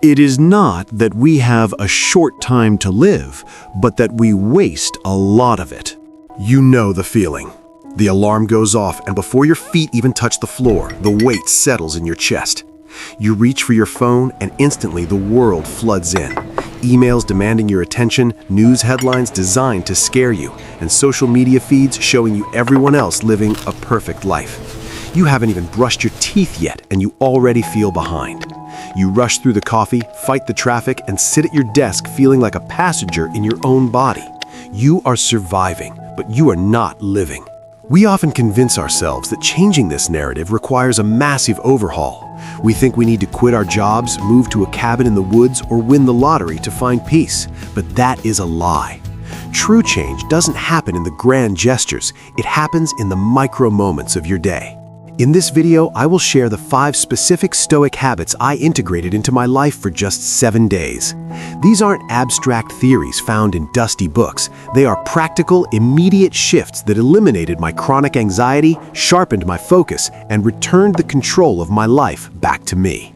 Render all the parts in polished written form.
It is not that we have a short time to live, but that we waste a lot of it. You know the feeling. The alarm goes off, and before your feet even touch the floor, the weight settles in your chest. You reach for your phone, and instantly the world floods in. Emails demanding your attention, news headlines designed to scare you, and social media feeds showing you everyone else living a perfect life. You haven't even brushed your teeth yet, and you already feel behind. You rush through the coffee, fight the traffic, and sit at your desk feeling like a passenger in your own body. You are surviving, but you are not living. We often convince ourselves that changing this narrative requires a massive overhaul. We think we need to quit our jobs, move to a cabin in the woods, or win the lottery to find peace. But that is a lie. True change doesn't happen in the grand gestures. It happens in the micro moments of your day. In this video, I will share the 5 specific Stoic habits I integrated into my life for just 7 days. These aren't abstract theories found in dusty books. They are practical, immediate shifts that eliminated my chronic anxiety, sharpened my focus, and returned the control of my life back to me.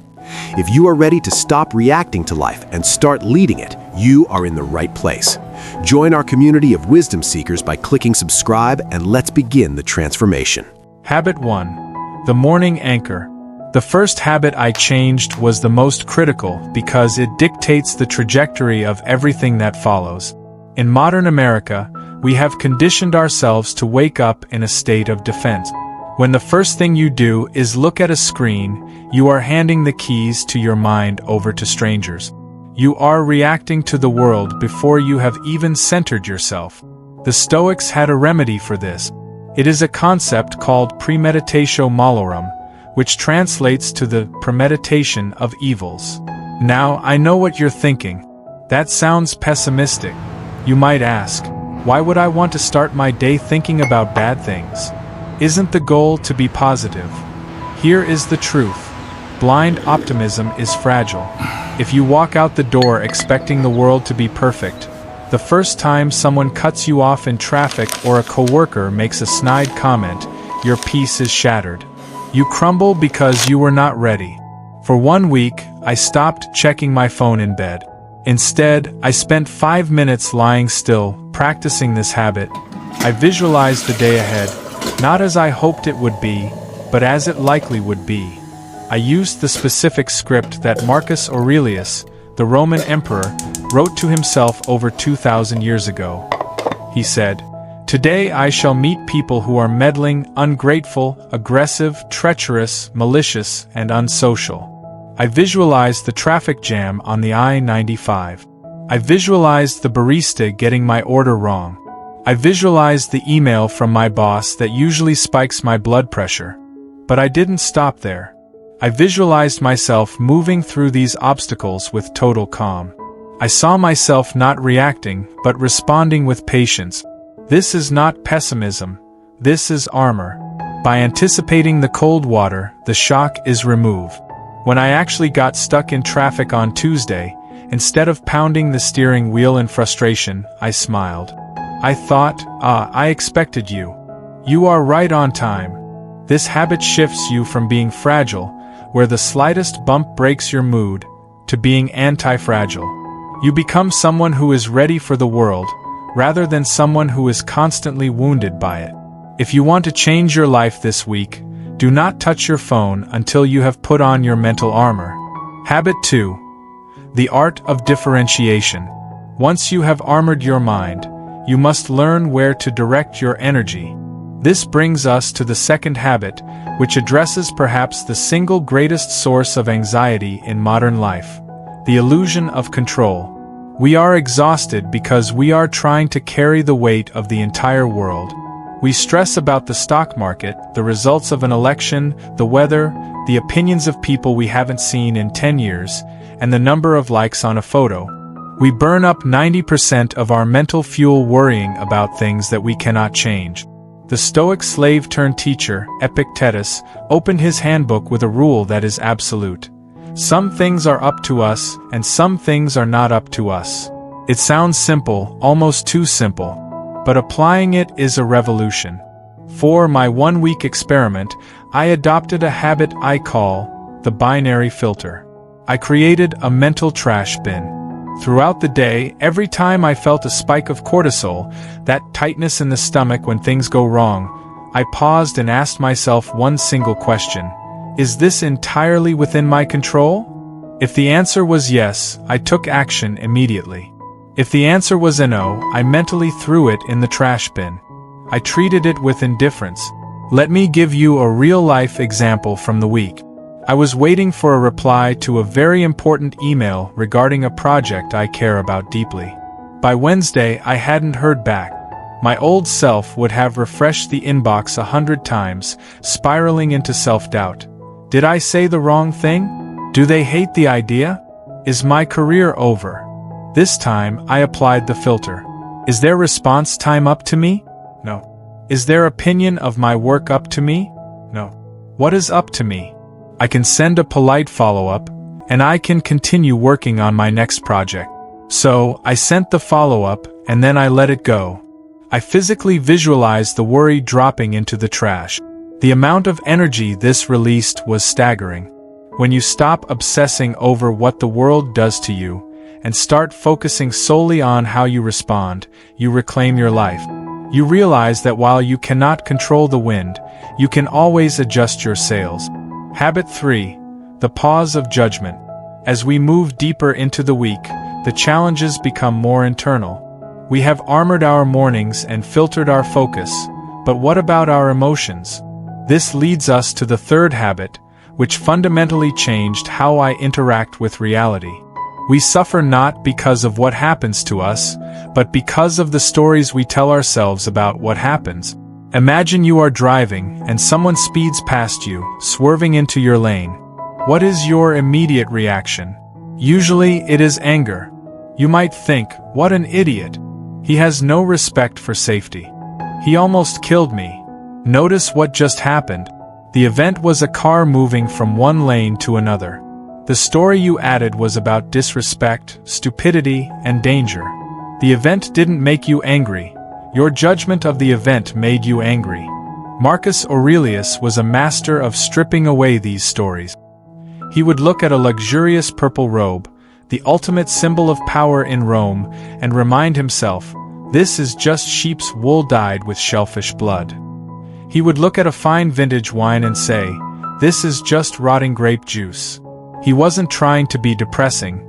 If you are ready to stop reacting to life and start leading it, you are in the right place. Join our community of wisdom seekers by clicking subscribe, and let's begin the transformation. Habit 1. The morning anchor. The first habit I changed was the most critical because it dictates the trajectory of everything that follows. In modern America, we have conditioned ourselves to wake up in a state of defense. When the first thing you do is look at a screen, you are handing the keys to your mind over to strangers. You are reacting to the world before you have even centered yourself. The Stoics had a remedy for this. It is a concept called premeditatio malorum, which translates to the premeditation of evils. Now, I know what you're thinking. That sounds pessimistic. You might ask, why would I want to start my day thinking about bad things? Isn't the goal to be positive? Here is the truth. Blind optimism is fragile. If you walk out the door expecting the world to be perfect, the first time someone cuts you off in traffic or a coworker makes a snide comment, your peace is shattered. You crumble because you were not ready. For 1 week, I stopped checking my phone in bed. Instead, I spent 5 minutes lying still, practicing this habit. I visualized the day ahead, not as I hoped it would be, but as it likely would be. I used the specific script that Marcus Aurelius, the Roman emperor, wrote to himself over 2,000 years ago. He said, "Today I shall meet people who are meddling, ungrateful, aggressive, treacherous, malicious, and unsocial." I visualized the traffic jam on the I-95. I visualized the barista getting my order wrong. I visualized the email from my boss that usually spikes my blood pressure. But I didn't stop there. I visualized myself moving through these obstacles with total calm. I saw myself not reacting, but responding with patience. This is not pessimism. This is armor. By anticipating the cold water, the shock is removed. When I actually got stuck in traffic on Tuesday, instead of pounding the steering wheel in frustration, I smiled. I thought, I expected you. You are right on time. This habit shifts you from being fragile, where the slightest bump breaks your mood, to being anti-fragile. You become someone who is ready for the world, rather than someone who is constantly wounded by it. If you want to change your life this week, do not touch your phone until you have put on your mental armor. Habit 2. The art of differentiation. Once you have armored your mind, you must learn where to direct your energy. This brings us to the second habit, which addresses perhaps the single greatest source of anxiety in modern life: the illusion of control. We are exhausted because we are trying to carry the weight of the entire world. We stress about the stock market, the results of an election, the weather, the opinions of people we haven't seen in 10 years, and the number of likes on a photo. We burn up 90% of our mental fuel worrying about things that we cannot change. The Stoic slave-turned-teacher, Epictetus, opened his handbook with a rule that is absolute. Some things are up to us, and some things are not up to us. It sounds simple, almost too simple. But applying it is a revolution. For my 1-week experiment, I adopted a habit I call the binary filter. I created a mental trash bin. Throughout the day, every time I felt a spike of cortisol, that tightness in the stomach when things go wrong, I paused and asked myself one single question: is this entirely within my control? If the answer was yes, I took action immediately. If the answer was a no, I mentally threw it in the trash bin. I treated it with indifference. Let me give you a real-life example from the week. I was waiting for a reply to a very important email regarding a project I care about deeply. By Wednesday, I hadn't heard back. My old self would have refreshed the inbox 100 times, spiraling into self-doubt. Did I say the wrong thing? Do they hate the idea? Is my career over? This time, I applied the filter. Is their response time up to me? No. Is their opinion of my work up to me? No. What is up to me? I can send a polite follow-up, and I can continue working on my next project. So, I sent the follow-up, and then I let it go. I physically visualized the worry dropping into the trash. The amount of energy this released was staggering. When you stop obsessing over what the world does to you, and start focusing solely on how you respond, you reclaim your life. You realize that while you cannot control the wind, you can always adjust your sails. Habit 3. The pause of judgment. As we move deeper into the week, the challenges become more internal. We have armored our mornings and filtered our focus, but what about our emotions? This leads us to the third habit, which fundamentally changed how I interact with reality. We suffer not because of what happens to us, but because of the stories we tell ourselves about what happens. Imagine you are driving and someone speeds past you, swerving into your lane. What is your immediate reaction? Usually it is anger. You might think, what an idiot. He has no respect for safety. He almost killed me. Notice what just happened. The event was a car moving from one lane to another. The story you added was about disrespect, stupidity, and danger. The event didn't make you angry. Your judgment of the event made you angry. Marcus Aurelius was a master of stripping away these stories. He would look at a luxurious purple robe, the ultimate symbol of power in Rome, and remind himself, this is just sheep's wool dyed with shellfish blood. He would look at a fine vintage wine and say, this is just rotting grape juice. He wasn't trying to be depressing.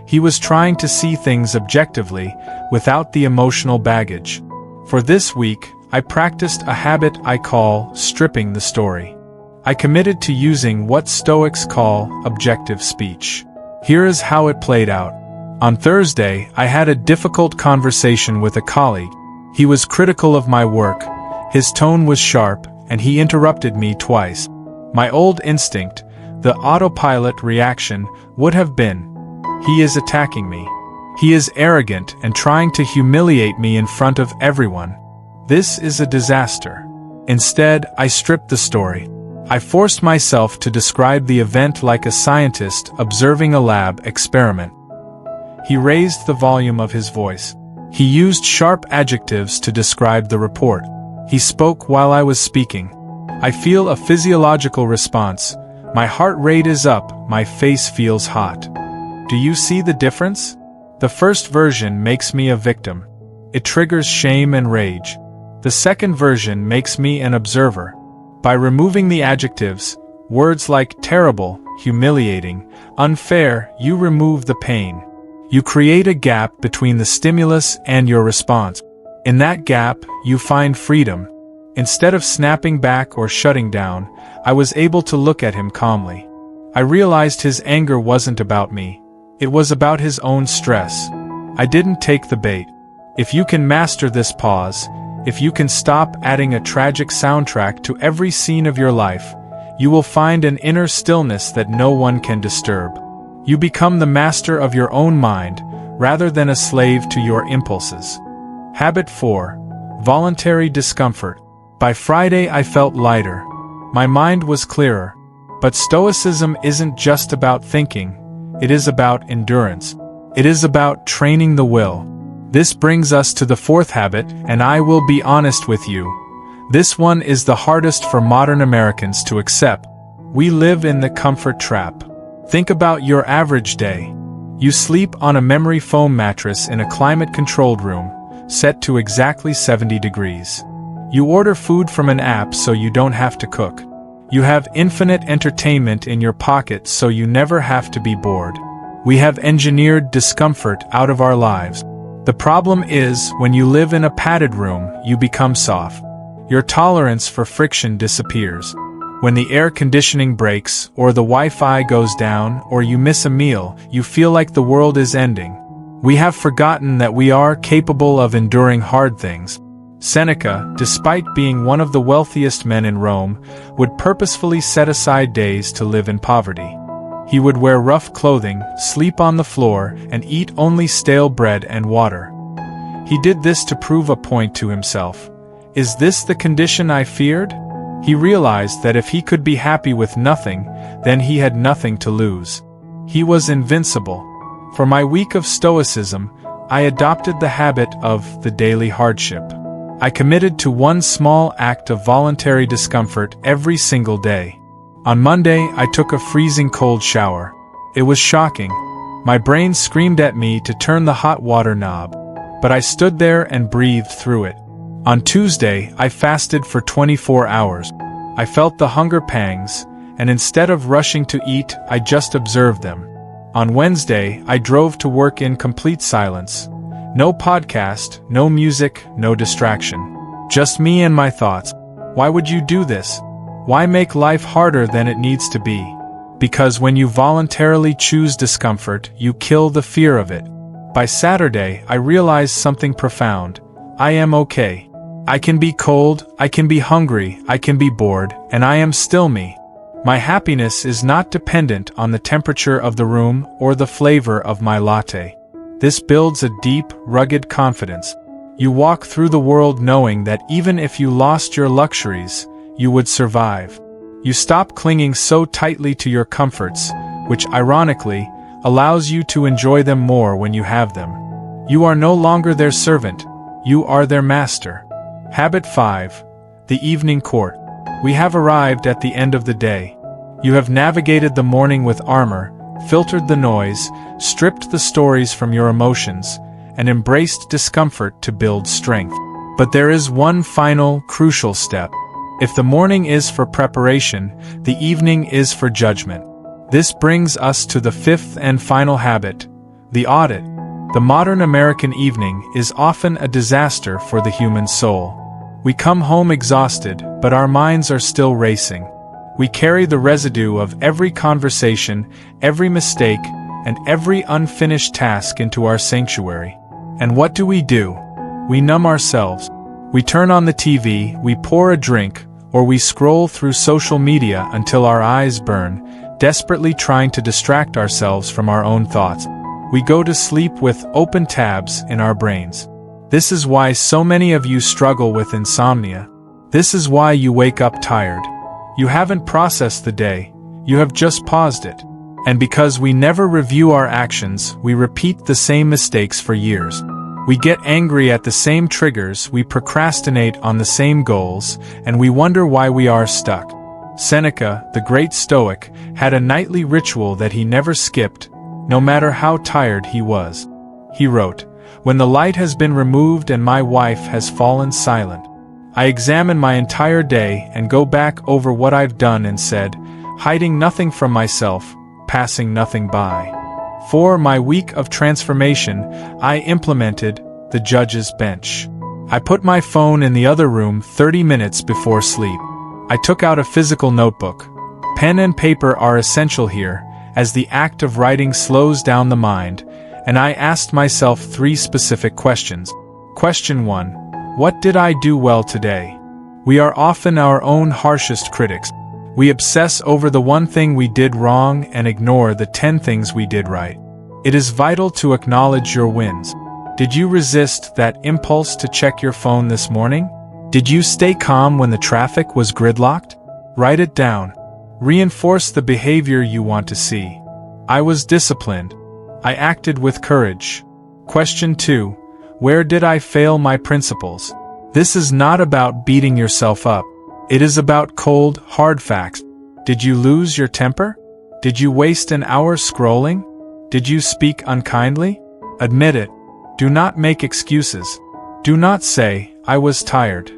He was trying to see things objectively, without the emotional baggage. For this week, I practiced a habit I call stripping the story. I committed to using what Stoics call objective speech. Here is how it played out. On Thursday, I had a difficult conversation with a colleague. He was critical of my work. His tone was sharp, and he interrupted me twice. My old instinct, the autopilot reaction, would have been, he is attacking me. He is arrogant and trying to humiliate me in front of everyone. This is a disaster. Instead, I stripped the story. I forced myself to describe the event like a scientist observing a lab experiment. He raised the volume of his voice. He used sharp adjectives to describe the report. He spoke while I was speaking. I feel a physiological response. My heart rate is up, my face feels hot. Do you see the difference? The first version makes me a victim. It triggers shame and rage. The second version makes me an observer. By removing the adjectives, words like terrible, humiliating, unfair, you remove the pain. You create a gap between the stimulus and your response. In that gap, you find freedom. Instead of snapping back or shutting down, I was able to look at him calmly. I realized his anger wasn't about me. It was about his own stress. I didn't take the bait. If you can master this pause, if you can stop adding a tragic soundtrack to every scene of your life, you will find an inner stillness that no one can disturb. You become the master of your own mind, rather than a slave to your impulses. Habit 4. Voluntary discomfort. By Friday I felt lighter. My mind was clearer. But Stoicism isn't just about thinking. It is about endurance. It is about training the will. This brings us to the fourth habit, and I will be honest with you. This one is the hardest for modern Americans to accept. We live in the comfort trap. Think about your average day. You sleep on a memory foam mattress in a climate-controlled room, set to exactly 70 degrees. You order food from an app so you don't have to cook. You have infinite entertainment in your pocket so you never have to be bored. We have engineered discomfort out of our lives. The problem is, when you live in a padded room, you become soft. Your tolerance for friction disappears. When the air conditioning breaks, or the Wi-Fi goes down, or you miss a meal, you feel like the world is ending. We have forgotten that we are capable of enduring hard things. Seneca, despite being one of the wealthiest men in Rome, would purposefully set aside days to live in poverty. He would wear rough clothing, sleep on the floor, and eat only stale bread and water. He did this to prove a point to himself. Is this the condition I feared? He realized that if he could be happy with nothing, then he had nothing to lose. He was invincible. For my week of Stoicism, I adopted the habit of the daily hardship. I committed to one small act of voluntary discomfort every single day. On Monday, I took a freezing cold shower. It was shocking. My brain screamed at me to turn the hot water knob, but I stood there and breathed through it. On Tuesday, I fasted for 24 hours. I felt the hunger pangs, and instead of rushing to eat, I just observed them. On Wednesday, I drove to work in complete silence. No podcast, no music, no distraction. Just me and my thoughts. Why would you do this? Why make life harder than it needs to be? Because when you voluntarily choose discomfort, you kill the fear of it. By Saturday, I realized something profound. I am okay. I can be cold, I can be hungry, I can be bored, and I am still me. My happiness is not dependent on the temperature of the room or the flavor of my latte. This builds a deep, rugged confidence. You walk through the world knowing that even if you lost your luxuries, you would survive. You stop clinging so tightly to your comforts, which ironically allows you to enjoy them more when you have them. You are no longer their servant, you are their master. Habit 5. The evening court. We have arrived at the end of the day. You have navigated the morning with armor, filtered the noise, stripped the stories from your emotions, and embraced discomfort to build strength. But there is one final, crucial step. If the morning is for preparation, the evening is for judgment. This brings us to the fifth and final habit, the audit. The modern American evening is often a disaster for the human soul. We come home exhausted, but our minds are still racing. We carry the residue of every conversation, every mistake, and every unfinished task into our sanctuary. And what do? We numb ourselves. We turn on the TV, we pour a drink, or we scroll through social media until our eyes burn, desperately trying to distract ourselves from our own thoughts. We go to sleep with open tabs in our brains. This is why so many of you struggle with insomnia. This is why you wake up tired. You haven't processed the day, you have just paused it. And because we never review our actions, we repeat the same mistakes for years. We get angry at the same triggers, we procrastinate on the same goals, and we wonder why we are stuck. Seneca, the great Stoic, had a nightly ritual that he never skipped, no matter how tired he was. He wrote, "When the light has been removed and my wife has fallen silent, I examine my entire day and go back over what I've done and said, hiding nothing from myself, passing nothing by." For my week of transformation, I implemented the judge's bench. I put my phone in the other room 30 minutes before sleep. I took out a physical notebook. Pen and paper are essential here, as the act of writing slows down the mind, and I asked myself 3 specific questions. Question 1. What did I do well today? We are often our own harshest critics. We obsess over the one thing we did wrong and ignore the 10 things we did right. It is vital to acknowledge your wins. Did you resist that impulse to check your phone this morning? Did you stay calm when the traffic was gridlocked? Write it down. Reinforce the behavior you want to see. I was disciplined. I acted with courage. Question 2. Where did I fail my principles? This is not about beating yourself up. It is about cold, hard facts. Did you lose your temper? Did you waste an hour scrolling? Did you speak unkindly? Admit it. Do not make excuses. Do not say, I was tired.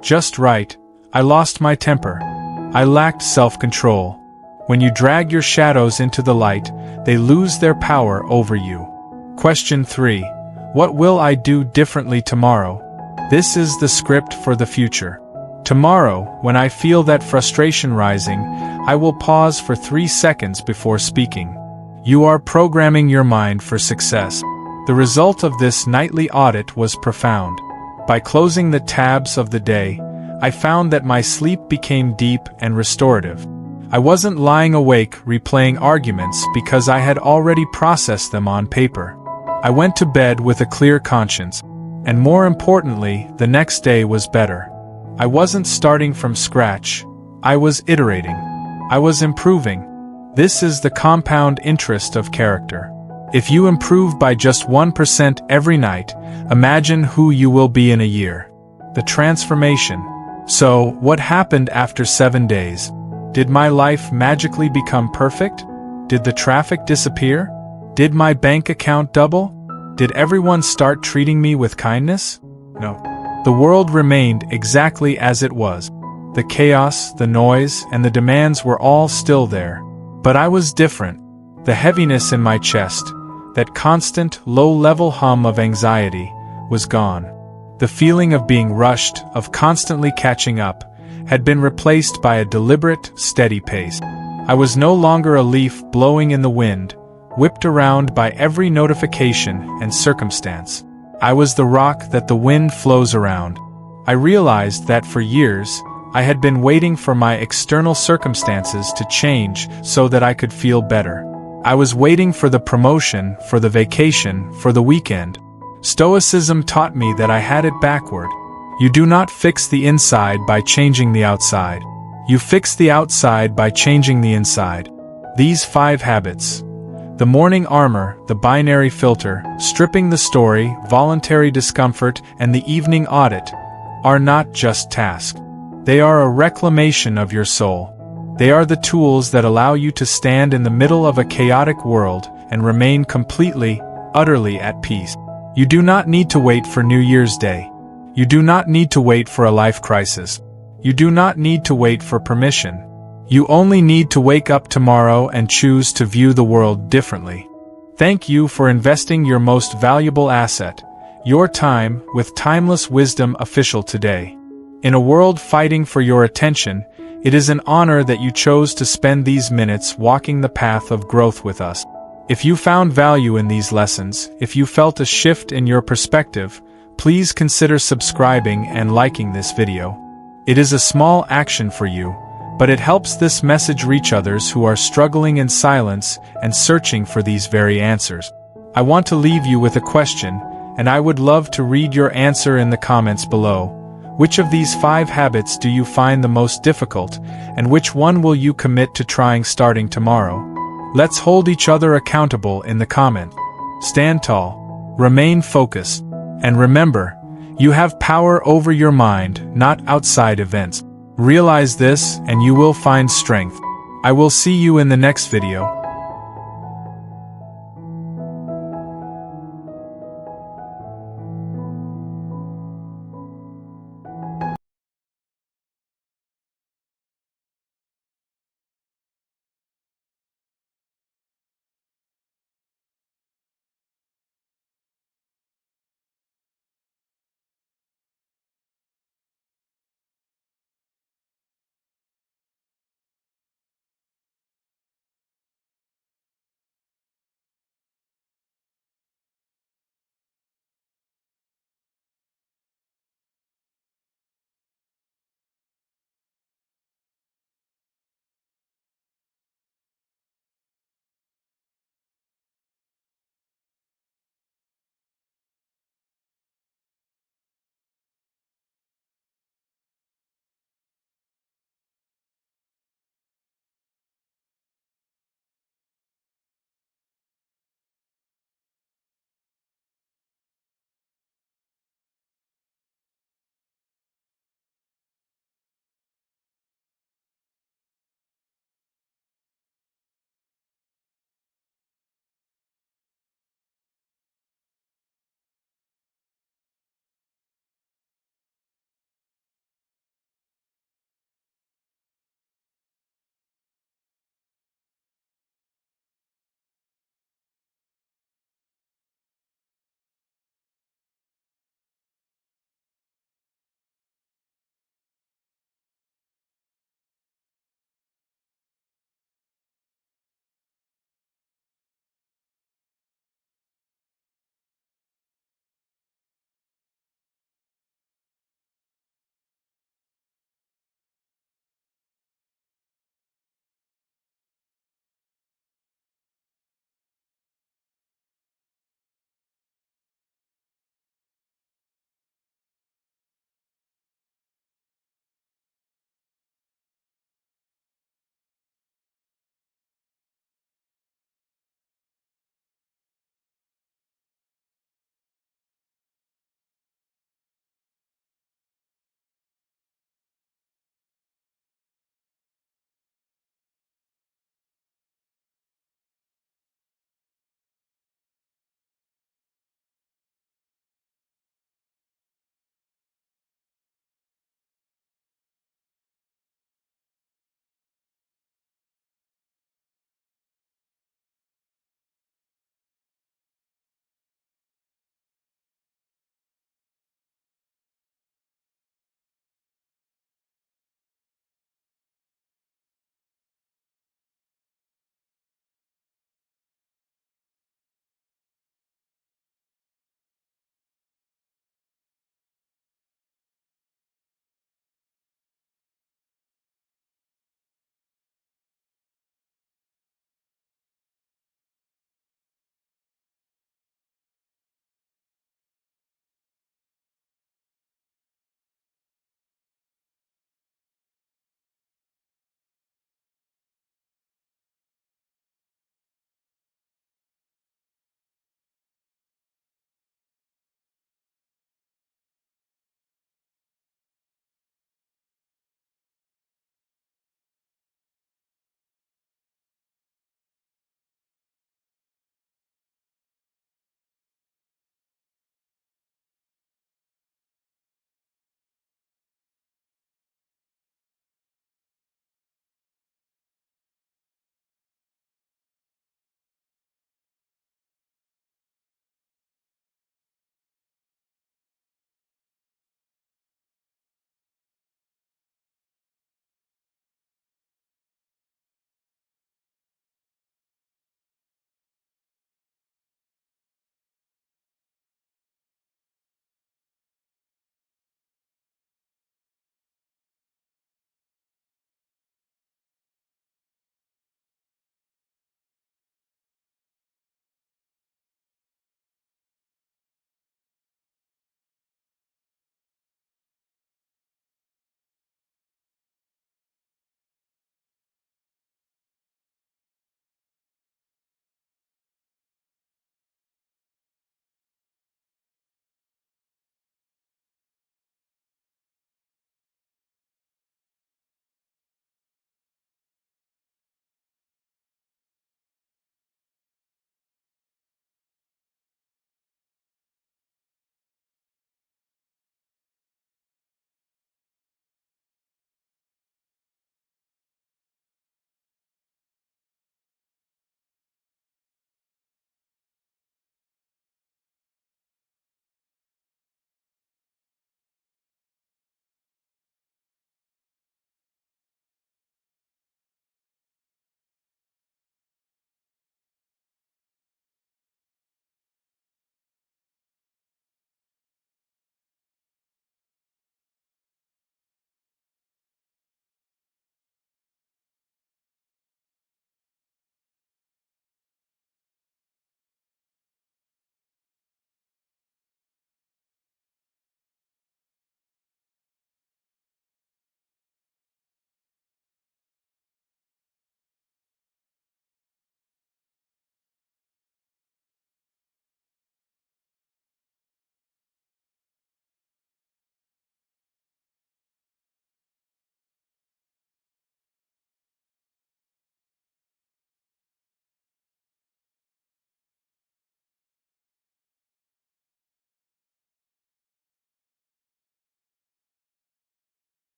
Just write, I lost my temper. I lacked self-control. When you drag your shadows into the light, they lose their power over you. Question 3. What will I do differently tomorrow? This is the script for the future. Tomorrow, when I feel that frustration rising, I will pause for 3 seconds before speaking. You are programming your mind for success. The result of this nightly audit was profound. By closing the tabs of the day, I found that my sleep became deep and restorative. I wasn't lying awake replaying arguments because I had already processed them on paper. I went to bed with a clear conscience, and more importantly, the next day was better. I wasn't starting from scratch. I was iterating. I was improving. This is the compound interest of character. If you improve by just 1% every night, imagine who you will be in a year. The transformation. So, what happened after 7 days? Did my life magically become perfect? Did the traffic disappear? Did my bank account double? Did everyone start treating me with kindness? No. The world remained exactly as it was. The chaos, the noise, and the demands were all still there. But I was different. The heaviness in my chest, that constant, low-level hum of anxiety, was gone. The feeling of being rushed, of constantly catching up, had been replaced by a deliberate, steady pace. I was no longer a leaf blowing in the wind, whipped around by every notification and circumstance. I was the rock that the wind flows around. I realized that for years, I had been waiting for my external circumstances to change so that I could feel better. I was waiting for the promotion, for the vacation, for the weekend. Stoicism taught me that I had it backward. You do not fix the inside by changing the outside. You fix the outside by changing the inside. These 5 habits. The morning armor, the binary filter, stripping the story, voluntary discomfort, and the evening audit, are not just tasks. They are a reclamation of your soul. They are the tools that allow you to stand in the middle of a chaotic world and remain completely, utterly at peace. You do not need to wait for New Year's Day. You do not need to wait for a life crisis. You do not need to wait for permission. You only need to wake up tomorrow and choose to view the world differently. Thank you for investing your most valuable asset, your time, with Timeless Wisdom Official today. In a world fighting for your attention, it is an honor that you chose to spend these minutes walking the path of growth with us. If you found value in these lessons, if you felt a shift in your perspective, please consider subscribing and liking this video. It is a small action for you, but it helps this message reach others who are struggling in silence and searching for these very answers. I want to leave you with a question, and I would love to read your answer in the comments below. Which of these 5 habits do you find the most difficult, and which one will you commit to trying starting tomorrow? Let's hold each other accountable in the comment. Stand tall, remain focused, and remember, you have power over your mind, not outside events. Realize this, and you will find strength. I will see you in the next video.